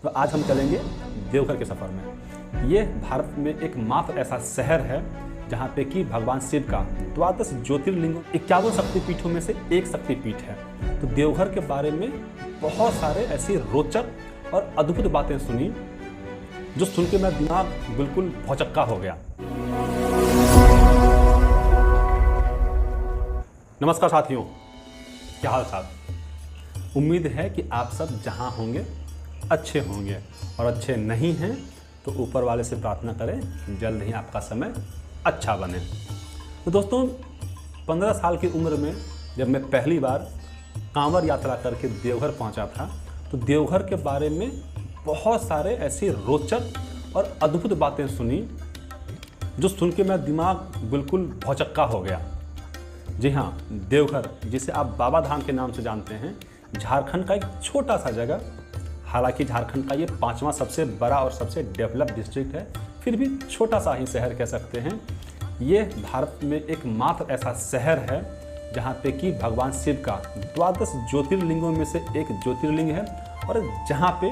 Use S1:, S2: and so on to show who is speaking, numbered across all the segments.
S1: तो आज हम चलेंगे देवघर के सफ़र में। ये भारत में एकमात्र ऐसा शहर है जहाँ पे कि भगवान शिव का द्वादश ज्योतिर्लिंगों 51 शक्तिपीठों में से एक शक्तिपीठ है। तो देवघर के बारे में बहुत सारे ऐसी रोचक और अद्भुत बातें सुनी जो सुन के मेरा दिमाग बिल्कुल भौचक्का हो गया। नमस्कार साथियों, क्या हाल चाल। उम्मीद है कि आप सब जहाँ होंगे अच्छे होंगे, और अच्छे नहीं हैं तो ऊपर वाले से प्रार्थना करें जल्द ही आपका समय अच्छा बने। तो दोस्तों, 15 साल की उम्र में जब मैं पहली बार कांवड़ यात्रा करके देवघर पहुंचा था, तो देवघर के बारे में बहुत सारे ऐसी रोचक और अद्भुत बातें सुनी जो सुन के मेरा दिमाग बिल्कुल भौचक्का हो गया। जी हाँ, देवघर, जिसे आप बाबा धाम के नाम से जानते हैं, झारखंड का एक छोटा सा जगह। हालांकि झारखंड का ये 5वां सबसे बड़ा और सबसे डेवलप डिस्ट्रिक्ट है, फिर भी छोटा सा ही शहर कह सकते हैं। ये भारत में एकमात्र ऐसा शहर है जहाँ पे कि भगवान शिव का द्वादश ज्योतिर्लिंगों में से एक ज्योतिर्लिंग है, और जहाँ पे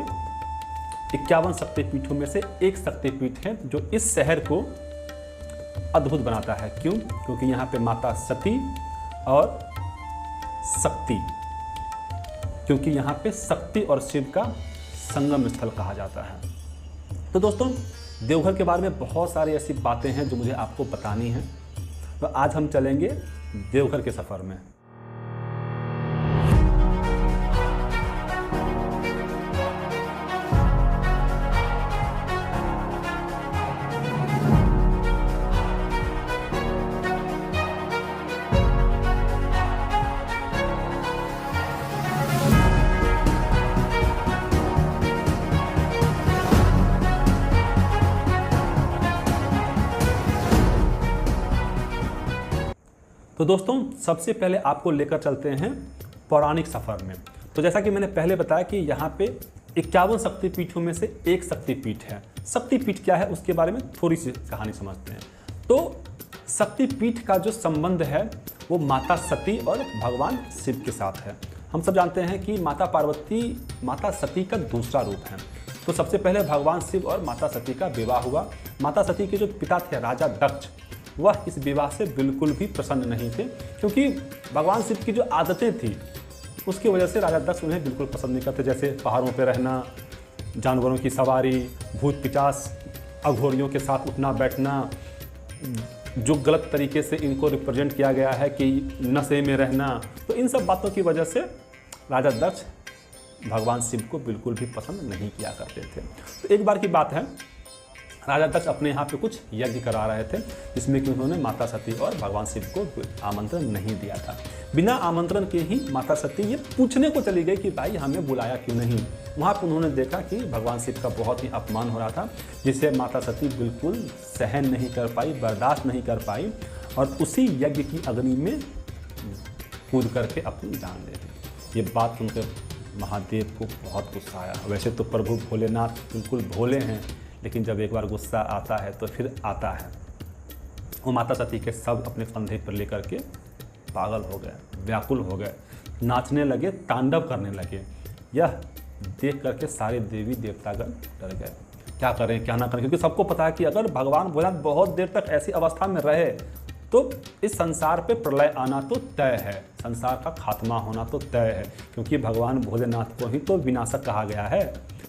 S1: 51 शक्तिपीठों में से एक शक्तिपीठ है जो इस शहर को अद्भुत बनाता है। क्यों? क्योंकि यहाँ पे माता सती और शक्ति, क्योंकि यहाँ पे शक्ति और शिव का संगम स्थल कहा जाता है। तो दोस्तों, देवघर के बारे में बहुत सारी ऐसी बातें हैं जो मुझे आपको बतानी हैं। तो आज हम चलेंगे देवघर के सफ़र में। तो दोस्तों, सबसे पहले आपको लेकर चलते हैं पौराणिक सफ़र में। तो जैसा कि मैंने पहले बताया कि यहाँ पे 51 शक्तिपीठों में से एक शक्तिपीठ है। शक्तिपीठ क्या है उसके बारे में थोड़ी सी कहानी समझते हैं। तो शक्तिपीठ का जो संबंध है वो माता सती और भगवान शिव के साथ है। हम सब जानते हैं कि माता पार्वती माता सती का दूसरा रूप है। तो सबसे पहले भगवान शिव और माता सती का विवाह हुआ। माता सती के जो पिता थे राजा दक्ष, वह इस विवाह से बिल्कुल भी प्रसन्न नहीं थे, क्योंकि भगवान शिव की जो आदतें थी उसकी वजह से राजा दक्ष उन्हें बिल्कुल पसंद नहीं करते। जैसे पहाड़ों पर रहना, जानवरों की सवारी, भूत पिचास अघोरियों के साथ उठना बैठना, जो गलत तरीके से इनको रिप्रेजेंट किया गया है कि नशे में रहना। तो इन सब बातों की वजह से राजा दक्ष भगवान शिव को बिल्कुल भी पसंद नहीं किया करते थे। तो एक बार की बात है, राजा दक्ष अपने यहाँ पे कुछ यज्ञ करा रहे थे जिसमें कि उन्होंने माता सती और भगवान शिव को आमंत्रण नहीं दिया था। बिना आमंत्रण के ही माता सती ये पूछने को चली गई कि भाई हमें बुलाया क्यों नहीं। वहाँ पर उन्होंने देखा कि भगवान शिव का बहुत ही अपमान हो रहा था, जिसे माता सती बिल्कुल सहन नहीं कर पाई, बर्दाश्त नहीं कर पाई, और उसी यज्ञ की अग्नि में कूद करके अपनी जान दे दी। ये बात सुनकर महादेव को बहुत गुस्सा आया। वैसे तो प्रभु भोलेनाथ बिल्कुल भोले हैं, लेकिन जब एक बार गुस्सा आता है तो फिर आता है। वो माता सती के सब अपने कंधे पर लेकर के पागल हो गए, व्याकुल हो गए, नाचने लगे, तांडव करने लगे। यह देख करके सारे देवी देवतागण डर गए। क्या करें क्या ना करें, क्योंकि सबको पता है कि अगर भगवान भोलेनाथ बहुत देर तक ऐसी अवस्था में रहे तो इस संसार पे प्रलय आना तो तय है, संसार का खात्मा होना तो तय है, क्योंकि भगवान भोलेनाथ को ही तो विनाशक कहा गया है,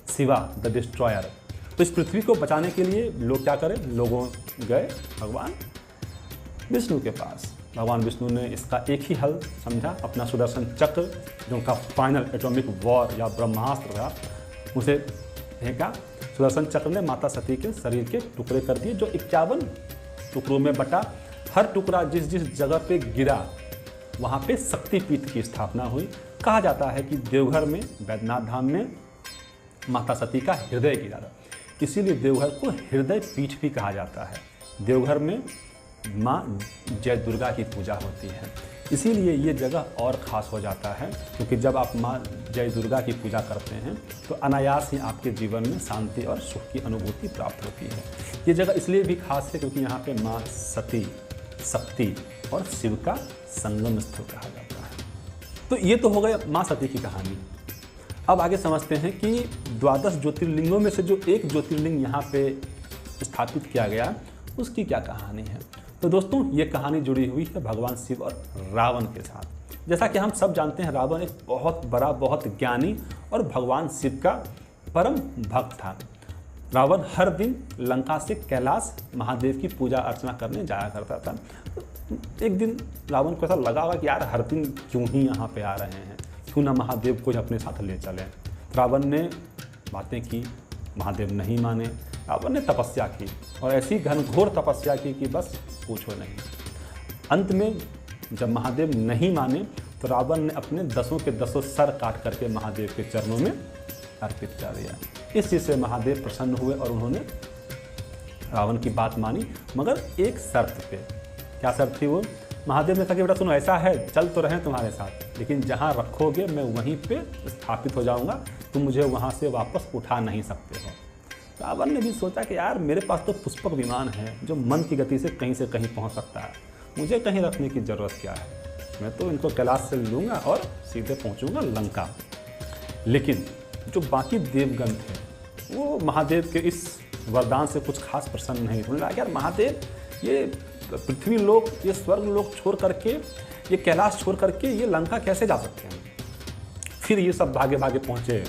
S1: शिवा द डिस्ट्रॉयर। तो इस पृथ्वी को बचाने के लिए लोग क्या करें, लोगों गए भगवान विष्णु के पास। भगवान विष्णु ने इसका एक ही हल समझा, अपना सुदर्शन चक्र, जो उनका फाइनल एटॉमिक वॉर या ब्रह्मास्त्र था, उसे फेंका। सुदर्शन चक्र ने माता सती के शरीर के टुकड़े कर दिए, जो 51 टुकड़ों में बटा। हर टुकड़ा जिस जिस जगह पे गिरा वहाँ पे शक्तिपीठ की स्थापना हुई। कहा जाता है कि देवघर में, वैद्यनाथ धाम में माता सती का हृदय गिरा था, इसीलिए देवघर को हृदय पीठ भी कहा जाता है। देवघर में माँ जय दुर्गा की पूजा होती है, इसीलिए ये जगह और ख़ास हो जाता है, क्योंकि जब आप माँ जय दुर्गा की पूजा करते हैं तो अनायास ही आपके जीवन में शांति और सुख की अनुभूति प्राप्त होती है। ये जगह इसलिए भी खास है क्योंकि यहाँ पे माँ सती, शक्ति और शिव का संगम स्थल कहा जाता है। तो ये तो हो गया माँ सती की कहानी। अब आगे समझते हैं कि द्वादश ज्योतिर्लिंगों में से जो एक ज्योतिर्लिंग यहाँ पे स्थापित किया गया उसकी क्या कहानी है। तो दोस्तों ये कहानी जुड़ी हुई है भगवान शिव और रावण के साथ। जैसा कि हम सब जानते हैं रावण एक बहुत बड़ा, बहुत ज्ञानी और भगवान शिव का परम भक्त था। रावण हर दिन लंका से कैलाश महादेव की पूजा अर्चना करने जाया करता था। एक दिन रावण को ऐसा लगा कि यार हर दिन क्यों ही यहाँ पे आ रहे हैं, क्यों ना महादेव को अपने साथ ले चले। रावण ने बातें की, महादेव नहीं माने। रावण ने तपस्या की और ऐसी घनघोर तपस्या की कि बस पूछो नहीं। अंत में जब महादेव नहीं माने तो रावण ने अपने 10 के 10 सर काट करके महादेव के चरणों में अर्पित कर दिया। इस चीज़ से महादेव प्रसन्न हुए और उन्होंने रावण की बात मानी, मगर एक शर्त पे। क्या शर्त थी वो? महादेव ने कहा कि बेटा सुनो, ऐसा है चल तो रहे तुम्हारे साथ, लेकिन जहाँ रखोगे मैं वहीं पे स्थापित हो जाऊँगा, तुम मुझे वहाँ से वापस उठा नहीं सकते हो। रावण ने भी सोचा कि यार मेरे पास तो पुष्पक विमान है जो मन की गति से कहीं पहुँच सकता है, मुझे कहीं रखने की ज़रूरत क्या है, मैं तो इनको कैलाश से लूँगा और सीधे पहुँचूँगा लंका। लेकिन जो बाकी देवगण थे वो महादेव के इस वरदान से कुछ खास प्रसन्न नहीं। उन्होंने कहा यार महादेव, ये पृथ्वी लोक, ये स्वर्ग लोक छोड़ करके, ये कैलाश छोड़ करके ये लंका कैसे जा सकते हैं। फिर ये सब भागे भागे पहुँचे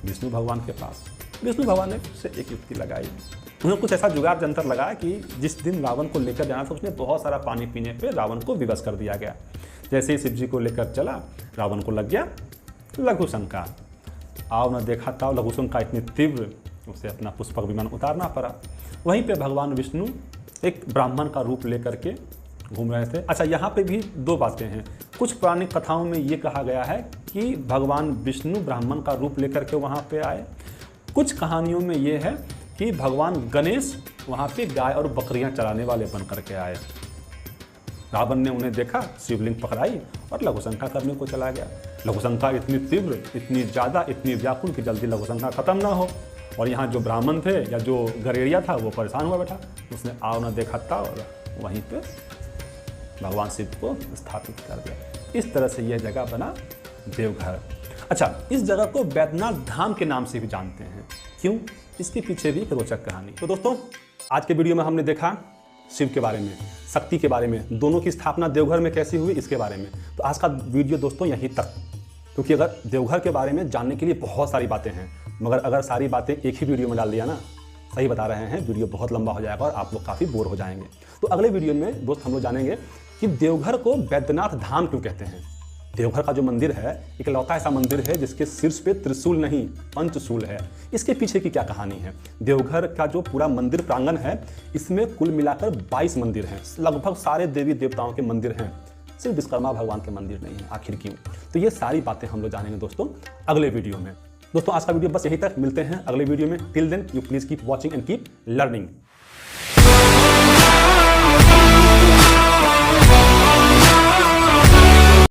S1: विष्णु भगवान के पास। विष्णु भगवान ने फिर से एक युक्ति लगाई। उन्होंने कुछ ऐसा जुगाड़ जंतर लगाया कि जिस दिन रावण को लेकर जाना था उसने बहुत सारा पानी पीने पे रावण को विवश कर दिया गया। जैसे ही शिव जी को लेकर चला, रावण को लग गया लघु शंका। आओ न देखा ताओ, लघु शंका इतनी तीव्र, उसे अपना पुष्पक विमान उतारना पड़ा। वहीं पे भगवान विष्णु एक ब्राह्मण का रूप लेकर के घूम रहे थे। अच्छा, यहाँ पे भी 2 बातें हैं। कुछ पौराणिक कथाओं में ये कहा गया है कि भगवान विष्णु ब्राह्मण का रूप लेकर के वहाँ पे आए। कुछ कहानियों में ये है कि भगवान गणेश वहाँ पे गाय और बकरियाँ चराने वाले बन करके आए। रावण ने उन्हें देखा, शिवलिंग पकड़ाई और लघुशंका करने को चला गया। लघुशंका इतनी तीव्र, इतनी ज़्यादा, इतनी व्याकुल कि जल्दी लघुशंका खत्म ना हो। और यहाँ जो ब्राह्मण थे या जो गरेड़िया था वो परेशान हुआ बैठा। उसने आओ न देखा था और वहीं पे भगवान शिव को स्थापित कर दिया। इस तरह से यह जगह बना देवघर। अच्छा, इस जगह को बैद्यनाथ धाम के नाम से भी जानते हैं। क्यों? इसके पीछे भी एक रोचक कहानी। तो दोस्तों, आज के वीडियो में हमने देखा शिव के बारे में, शक्ति के बारे में, दोनों की स्थापना देवघर में कैसी हुई इसके बारे में। तो आज का वीडियो दोस्तों यहीं तक, क्योंकि अगर देवघर के बारे में जानने के लिए बहुत सारी बातें हैं, मगर अगर सारी बातें एक ही वीडियो में डाल दिया ना, सही बता रहे हैं, वीडियो बहुत लंबा हो जाएगा और आप लोग काफ़ी बोर हो जाएंगे। तो अगले वीडियो में दोस्त हम लोग जानेंगे कि देवघर को बैद्यनाथ धाम क्यों कहते हैं। देवघर का जो मंदिर है एक लौता ऐसा मंदिर है जिसके शीर्ष पे त्रिशूल नहीं पंचशूल है। इसके पीछे की क्या कहानी है? देवघर का जो पूरा मंदिर प्रांगण है इसमें कुल मिलाकर 22 मंदिर हैं। लगभग सारे देवी देवताओं के मंदिर हैं, सिर्फ विश्वकर्मा भगवान के मंदिर नहीं है। आखिर क्यों? तो ये सारी बातें हम लोग जानेंगे दोस्तों अगले वीडियो में। दोस्तों आज का वीडियो बस यहीं तक, मिलते हैं अगले वीडियो में। Till then you please keep watching and keep learning.